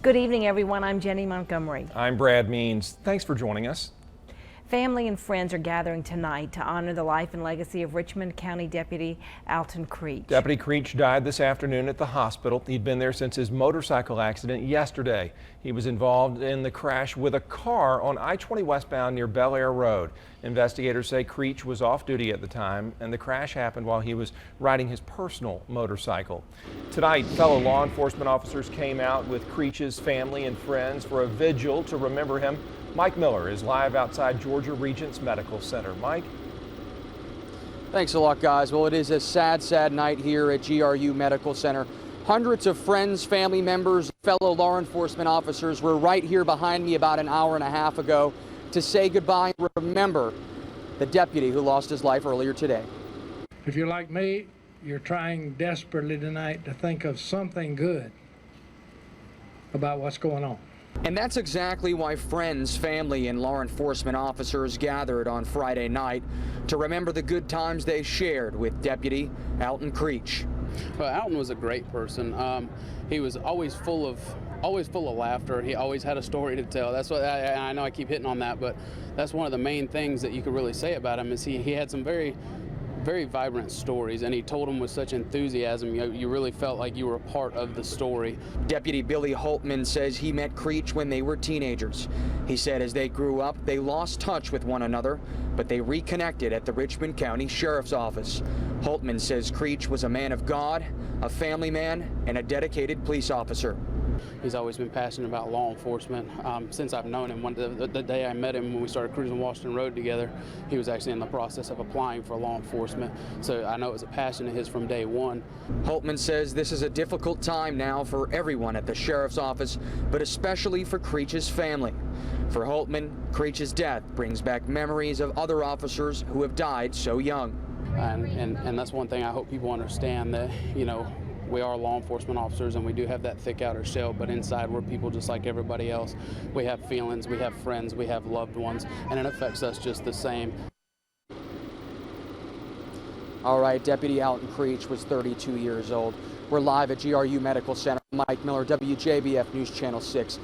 Good evening, everyone. I'm Jenny Montgomery. I'm Brad Means. Thanks for joining us. Family and friends are gathering tonight to honor the life and legacy of Richmond County Deputy Alton Creech. Deputy Creech died this afternoon at the hospital. He'd been there since his motorcycle accident yesterday. He was involved in the crash with a car on I-20 westbound near Bel Air Road. Investigators say Creech was off duty at the time, and the crash happened while he was riding his personal motorcycle. Tonight, fellow law enforcement officers came out with Creech's family and friends for a vigil to remember him. Mike Miller is live outside Georgia Regents Medical Center. Mike? Thanks a lot, guys. Well, it is a sad night here at GRU Medical Center. Hundreds of friends, family members, fellow law enforcement officers were right here behind me about an hour and a half ago to say goodbye and remember the deputy who lost his life earlier today. If you're like me, you're trying desperately tonight to think of something good about what's going on. And that's exactly why friends, family, and law enforcement officers gathered on Friday night to remember the good times they shared with Deputy Alton Creech. Well, Alton was a great person. He was always full of laughter. He always had a story to tell. That's what I know I keep hitting on that, but that's one of the main things that you could really say about him is he had some very vibrant stories, and he told them with such enthusiasm. You really felt like you were a part of the story. Deputy Billy Holtman says he met Creech when they were teenagers. He said as they grew up, they lost touch with one another, but they reconnected at the Richmond County Sheriff's Office. Holtman says Creech was a man of God, a family man, and a dedicated police officer. He's always been passionate about law enforcement. Since I've known him, the day I met him when we started cruising Washington Road together, he was actually in the process of applying for law enforcement. So I know it was a passion of his from day one. Holtman says this is a difficult time now for everyone at the Sheriff's Office, but especially for Creech's family. For Holtman, Creech's death brings back memories of other officers who have died so young. And that's one thing I hope people understand, that, you know, we are law enforcement officers and we do have that thick outer shell, but inside we're people just like everybody else. We have feelings, we have friends, we have loved ones, and it affects us just the same. All right, Deputy Alton Creech was 32 years old. We're live at GRU Medical Center. Mike Miller, WJBF News Channel 6.